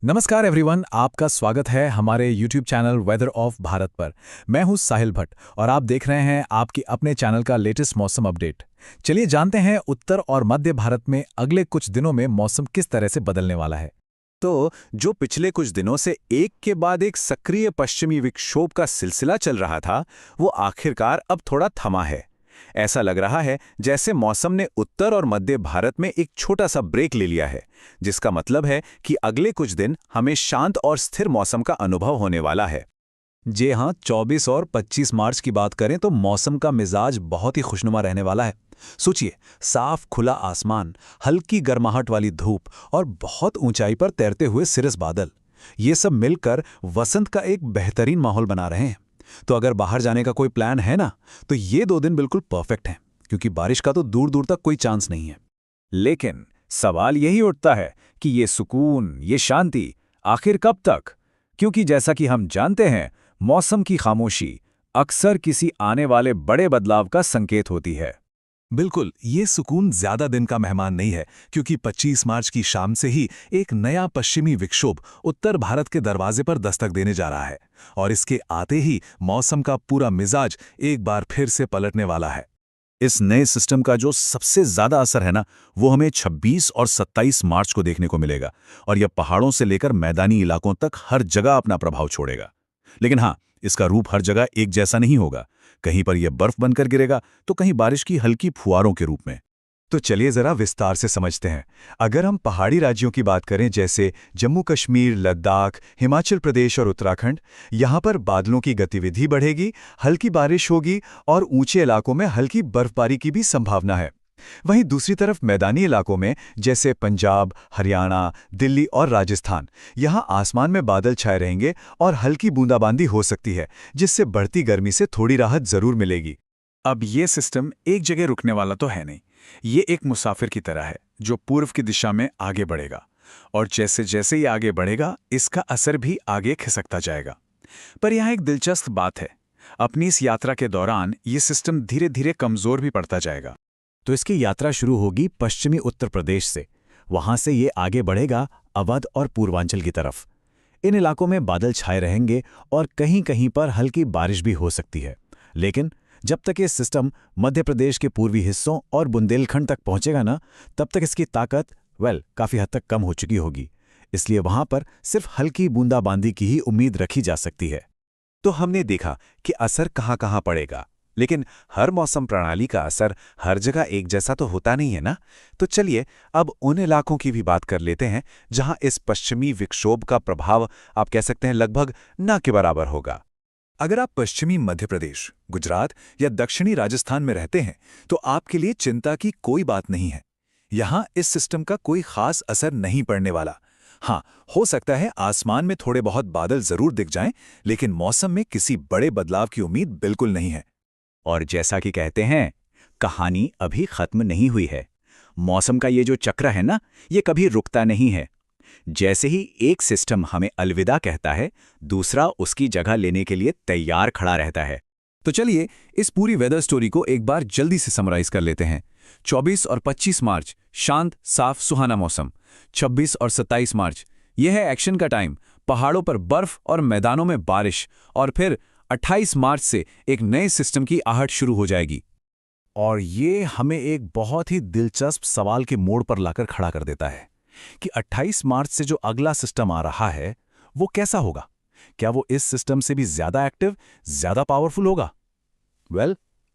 नमस्कार एवरीवन, आपका स्वागत है हमारे YouTube channel weather of Bharat पर। मैं हूं साहिल भट्ट और आप देख रहे हैं आपके अपने चैनल का लेटेस्ट मौसम अपडेट। चलिए जानते हैं उत्तर और मध्य भारत में अगले कुछ दिनों में मौसम किस तरह से बदलने वाला है। तो जो पिछले कुछ दिनों से एक के बाद एक सक्रिय पश्चिमी विक्षोभ का सिलसिला चल रहा था, वो आखिरकार अब थोड़ा थमा है। ऐसा लग रहा है जैसे मौसम ने उत्तर और मध्य भारत में एक छोटा सा ब्रेक ले लिया है, जिसका मतलब है कि अगले कुछ दिन हमें शांत और स्थिर मौसम का अनुभव होने वाला है। जी हाँ, 24 और 25 मार्च की बात करें तो मौसम का मिजाज बहुत ही खुशनुमा रहने वाला है। सोचिए, साफ खुला आसमान, हल्की गर्माहट वाली धूप और बहुत ऊंचाई पर तैरते हुए सिरस बादल, ये सब मिलकर वसंत का एक बेहतरीन माहौल बना रहे हैं। तो अगर बाहर जाने का कोई प्लान है ना, तो ये 2 दिन बिल्कुल परफेक्ट हैं, क्योंकि बारिश का तो दूर दूर तक कोई चांस नहीं है। लेकिन सवाल यही उठता है कि ये सुकून, ये शांति आखिर कब तक? क्योंकि जैसा कि हम जानते हैं, मौसम की खामोशी अक्सर किसी आने वाले बड़े बदलाव का संकेत होती है। बिल्कुल, ये सुकून ज्यादा दिन का मेहमान नहीं है, क्योंकि 25 मार्च की शाम से ही एक नया पश्चिमी विक्षोभ उत्तर भारत के दरवाजे पर दस्तक देने जा रहा है और इसके आते ही मौसम का पूरा मिजाज एक बार फिर से पलटने वाला है। इस नए सिस्टम का जो सबसे ज्यादा असर है ना, वो हमें 26 और 27 मार्च को देखने को मिलेगा और यह पहाड़ों से लेकर मैदानी इलाकों तक हर जगह अपना प्रभाव छोड़ेगा। लेकिन हाँ, इसका रूप हर जगह एक जैसा नहीं होगा। कहीं पर यह बर्फ बनकर गिरेगा तो कहीं बारिश की हल्की फुहारों के रूप में। तो चलिए जरा विस्तार से समझते हैं। अगर हम पहाड़ी राज्यों की बात करें, जैसे जम्मू कश्मीर, लद्दाख, हिमाचल प्रदेश और उत्तराखंड, यहाँ पर बादलों की गतिविधि बढ़ेगी, हल्की बारिश होगी और ऊंचे इलाकों में हल्की बर्फबारी की भी संभावना है। वहीं दूसरी तरफ मैदानी इलाकों में, जैसे पंजाब, हरियाणा, दिल्ली और राजस्थान, यहाँ आसमान में बादल छाए रहेंगे और हल्की बूंदाबांदी हो सकती है, जिससे बढ़ती गर्मी से थोड़ी राहत जरूर मिलेगी। अब ये सिस्टम एक जगह रुकने वाला तो है नहीं। ये एक मुसाफिर की तरह है जो पूर्व की दिशा में आगे बढ़ेगा, और जैसे जैसे ये आगे बढ़ेगा, इसका असर भी आगे खिसकता जाएगा। पर यहाँ एक दिलचस्प बात है, अपनी इस यात्रा के दौरान ये सिस्टम धीरे धीरे कमजोर भी पड़ता जाएगा। तो इसकी यात्रा शुरू होगी पश्चिमी उत्तर प्रदेश से। वहां से ये आगे बढ़ेगा अवध और पूर्वांचल की तरफ। इन इलाकों में बादल छाए रहेंगे और कहीं कहीं पर हल्की बारिश भी हो सकती है। लेकिन जब तक ये सिस्टम मध्य प्रदेश के पूर्वी हिस्सों और बुंदेलखंड तक पहुंचेगा ना, तब तक इसकी ताकत काफी हद तक कम हो चुकी होगी। इसलिए वहां पर सिर्फ हल्की बूंदाबांदी की ही उम्मीद रखी जा सकती है। तो हमने देखा कि असर कहाँ कहाँ पड़ेगा, लेकिन हर मौसम प्रणाली का असर हर जगह एक जैसा तो होता नहीं है ना। तो चलिए अब उन इलाकों की भी बात कर लेते हैं जहां इस पश्चिमी विक्षोभ का प्रभाव, आप कह सकते हैं, लगभग ना के बराबर होगा। अगर आप पश्चिमी मध्य प्रदेश, गुजरात या दक्षिणी राजस्थान में रहते हैं, तो आपके लिए चिंता की कोई बात नहीं है। यहाँ इस सिस्टम का कोई खास असर नहीं पड़ने वाला। हाँ, हो सकता है आसमान में थोड़े बहुत बादल जरूर दिख जाएं, लेकिन मौसम में किसी बड़े बदलाव की उम्मीद बिल्कुल नहीं है। और जैसा कि कहते हैं, कहानी अभी खत्म नहीं हुई है। मौसम का ये जो चक्र है ना, ये कभी रुकता नहीं है। जैसे ही एक सिस्टम हमें अलविदा कहता है, दूसरा उसकी जगह लेने के लिए तैयार खड़ा रहता है। तो चलिए इस पूरी वेदर स्टोरी को एक बार जल्दी से समराइज कर लेते हैं। 24 और 25 मार्च शांत, साफ, सुहाना मौसम। 26 और 27 मार्च यह है एक्शन का टाइम, पहाड़ों पर बर्फ और मैदानों में बारिश। और फिर 28 मार्च से एक नए सिस्टम की आहट शुरू हो जाएगी। और ये हमें एक बहुत ही दिलचस्प सवाल के मोड़ पर लाकर खड़ा कर देता है कि 28 मार्च से जो अगला सिस्टम आ रहा है, वो कैसा होगा? क्या वो इस सिस्टम से भी ज्यादा एक्टिव, ज्यादा पावरफुल होगा?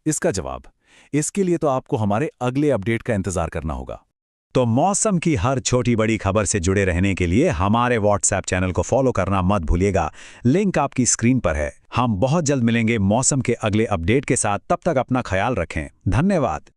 इसका जवाब, इसके लिए तो आपको हमारे अगले अपडेट का इंतजार करना होगा। तो मौसम की हर छोटी बड़ी खबर से जुड़े रहने के लिए हमारे व्हाट्सएप चैनल को फॉलो करना मत भूलिएगा। लिंक आपकी स्क्रीन पर है। हम बहुत जल्द मिलेंगे मौसम के अगले अपडेट के साथ। तब तक अपना ख्याल रखें। धन्यवाद।